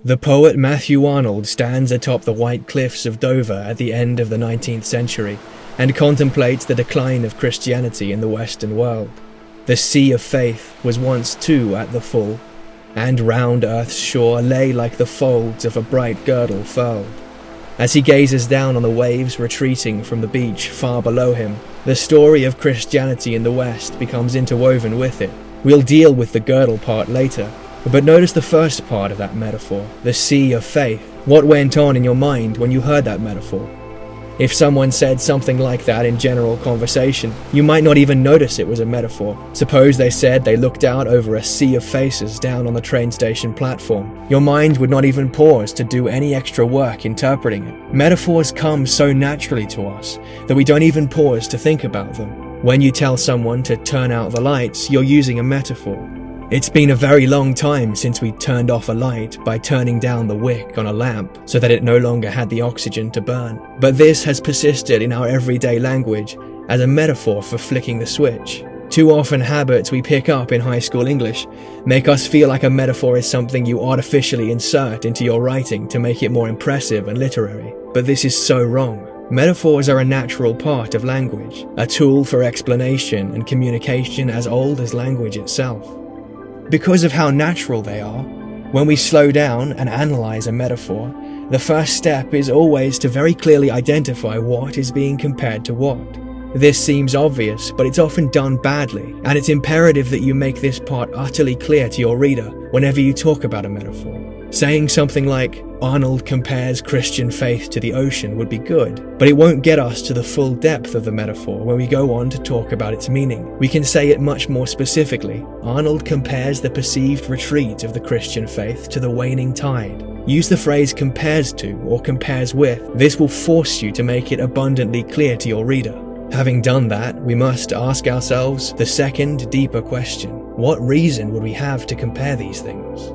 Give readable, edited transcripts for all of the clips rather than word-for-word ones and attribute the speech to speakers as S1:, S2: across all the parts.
S1: The poet Matthew Arnold stands atop the white cliffs of Dover at the end of the 19th century and contemplates the decline of Christianity in the Western world. The sea of faith was once too at the full, and round earth's shore lay like the folds of a bright girdle furled. As he gazes down on the waves retreating from the beach far below him, the story of Christianity in the West becomes interwoven with it. We'll deal with the girdle part later, but notice the first part of that metaphor, the sea of faith. What went on in your mind when you heard that metaphor? If someone said something like that in general conversation, you might not even notice it was a metaphor. Suppose they said they looked out over a sea of faces down on the train station platform. Your mind would not even pause to do any extra work interpreting it. Metaphors come so naturally to us that we don't even pause to think about them. When you tell someone to turn out the lights, you're using a metaphor. It's been a very long time since we turned off a light by turning down the wick on a lamp so that it no longer had the oxygen to burn. But this has persisted in our everyday language as a metaphor for flicking the switch. Too often habits we pick up in high school English make us feel like a metaphor is something you artificially insert into your writing to make it more impressive and literary. But this is so wrong. Metaphors are a natural part of language, a tool for explanation and communication as old as language itself. Because of how natural they are, when we slow down and analyze a metaphor, the first step is always to very clearly identify what is being compared to what. This seems obvious, but it's often done badly, and it's imperative that you make this part utterly clear to your reader whenever you talk about a metaphor. Saying something like, Arnold compares Christian faith to the ocean would be good, but it won't get us to the full depth of the metaphor when we go on to talk about its meaning. We can say it much more specifically. Arnold compares the perceived retreat of the Christian faith to the waning tide. Use the phrase compares to or compares with. This will force you to make it abundantly clear to your reader. Having done that, we must ask ourselves the second, deeper question. What reason would we have to compare these things?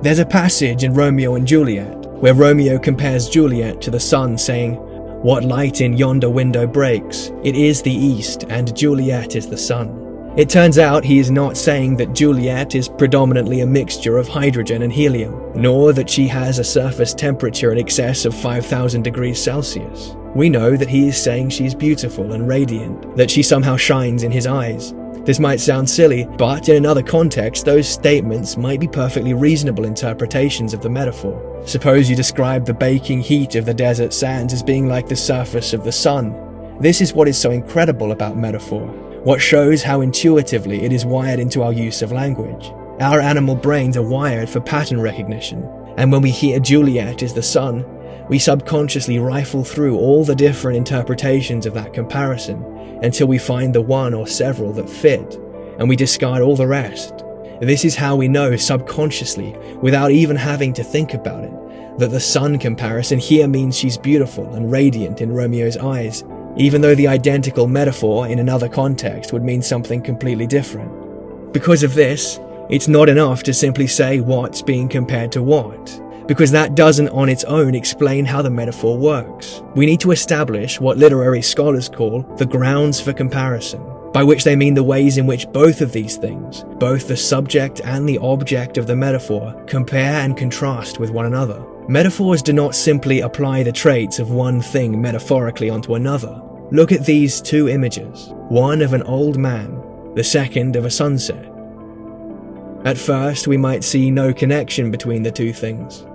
S1: There's a passage in Romeo and Juliet where Romeo compares Juliet to the sun, saying, "What light in yonder window breaks? It is the east, and Juliet is the sun." It turns out he is not saying that Juliet is predominantly a mixture of hydrogen and helium, nor that she has a surface temperature in excess of 5,000 degrees Celsius. We know that he is saying she's beautiful and radiant, that she somehow shines in his eyes. This might sound silly, but in another context, those statements might be perfectly reasonable interpretations of the metaphor. Suppose you describe the baking heat of the desert sands as being like the surface of the sun. This is what is so incredible about metaphor, what shows how intuitively it is wired into our use of language. Our animal brains are wired for pattern recognition, and when we hear Juliet is the sun, we subconsciously rifle through all the different interpretations of that comparison until we find the one or several that fit, and we discard all the rest. This is how we know subconsciously, without even having to think about it, that the sun comparison here means she's beautiful and radiant in Romeo's eyes, even though the identical metaphor in another context would mean something completely different. Because of this, it's not enough to simply say what's being compared to what, because that doesn't on its own explain how the metaphor works. We need to establish what literary scholars call the grounds for comparison, by which they mean the ways in which both of these things, both the subject and the object of the metaphor, compare and contrast with one another. Metaphors do not simply apply the traits of one thing metaphorically onto another. Look at these two images, one of an old man, the second of a sunset. At first, we might see no connection between the two things.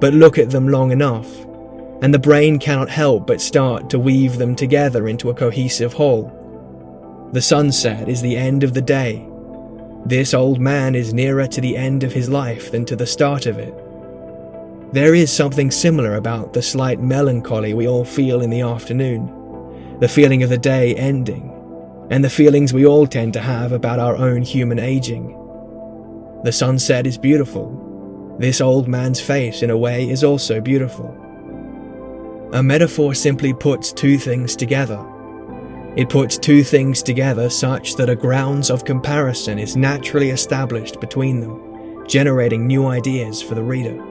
S1: But look at them long enough, and the brain cannot help but start to weave them together into a cohesive whole. The sunset is the end of the day. This old man is nearer to the end of his life than to the start of it. There is something similar about the slight melancholy we all feel in the afternoon, the feeling of the day ending, and the feelings we all tend to have about our own human aging. The sunset is beautiful. This old man's face, in a way, is also beautiful. A metaphor simply puts two things together. It puts two things together such that a grounds of comparison is naturally established between them, generating new ideas for the reader.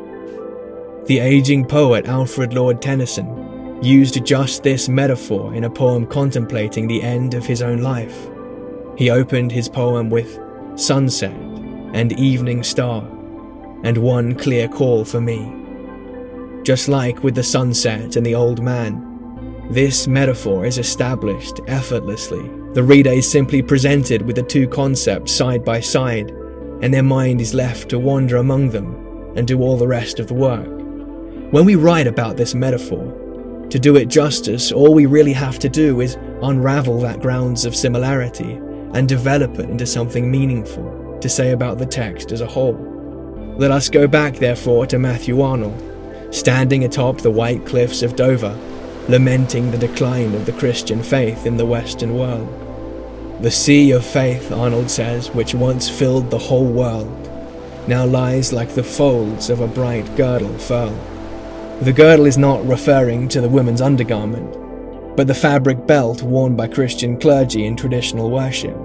S1: The aging poet Alfred Lord Tennyson used just this metaphor in a poem contemplating the end of his own life. He opened his poem with sunset and evening star. and one clear call for me. Just like with the sunset and the old man, this metaphor is established effortlessly. The reader is simply presented with the two concepts side by side, and their mind is left to wander among them and do all the rest of the work. When we write about this metaphor, to do it justice, all we really have to do is unravel that grounds of similarity and develop it into something meaningful to say about the text as a whole. Let us go back, therefore, to Matthew Arnold, standing atop the white cliffs of Dover, lamenting the decline of the Christian faith in the Western world. The sea of faith, Arnold says, which once filled the whole world, now lies like the folds of a bright girdle furled. The girdle is not referring to the woman's undergarment, but the fabric belt worn by Christian clergy in traditional worship.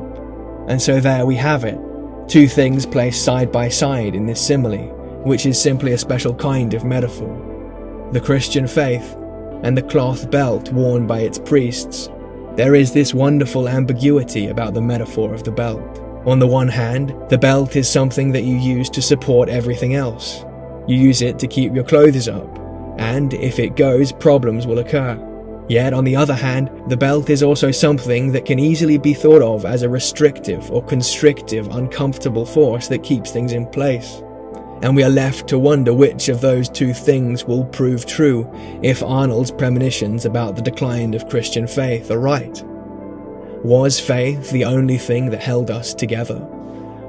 S1: And so there we have it, two things placed side by side in this simile, which is simply a special kind of metaphor. The Christian faith and the cloth belt worn by its priests. There is this wonderful ambiguity about the metaphor of the belt. On the one hand, the belt is something that you use to support everything else. You use it to keep your clothes up, and if it goes, problems will occur. Yet, on the other hand, the belt is also something that can easily be thought of as a restrictive or constrictive, uncomfortable force that keeps things in place. And we are left to wonder which of those two things will prove true if Arnold's premonitions about the decline of Christian faith are right. Was faith the only thing that held us together?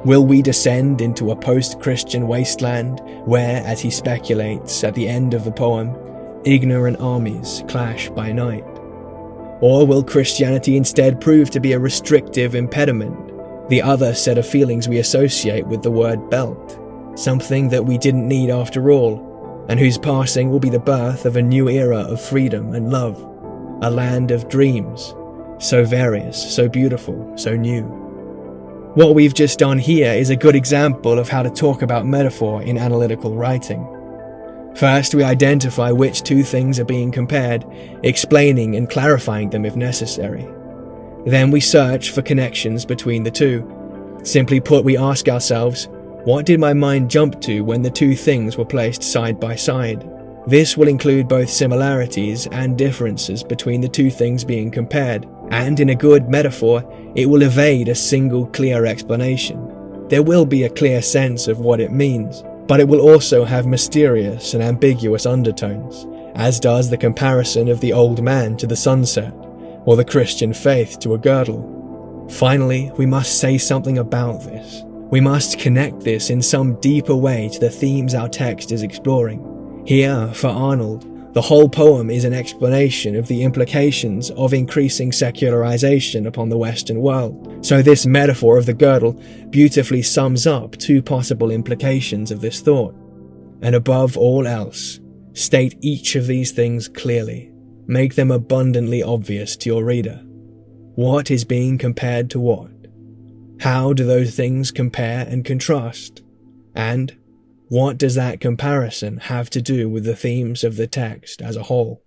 S1: Will we descend into a post-Christian wasteland where, as he speculates at the end of the poem, ignorant armies clash by night? Or will Christianity instead prove to be a restrictive impediment, the other set of feelings we associate with the word belt? Something that we didn't need after all, and whose passing will be the birth of a new era of freedom and love, a land of dreams, so various, so beautiful, so new. What we've just done here is a good example of how to talk about metaphor in analytical writing. First, we identify which two things are being compared, explaining and clarifying them if necessary. Then we search for connections between the two. Simply put, we ask ourselves, what did my mind jump to when the two things were placed side by side? This will include both similarities and differences between the two things being compared, and in a good metaphor, it will evade a single clear explanation. There will be a clear sense of what it means, but it will also have mysterious and ambiguous undertones, as does the comparison of the old man to the sunset, or the Christian faith to a girdle. Finally, we must say something about this. We must connect this in some deeper way to the themes our text is exploring. Here, for Arnold, the whole poem is an explanation of the implications of increasing secularization upon the Western world. So this metaphor of the girdle beautifully sums up two possible implications of this thought. And above all else, state each of these things clearly. Make them abundantly obvious to your reader. What is being compared to what? How do those things compare and contrast? And what does that comparison have to do with the themes of the text as a whole?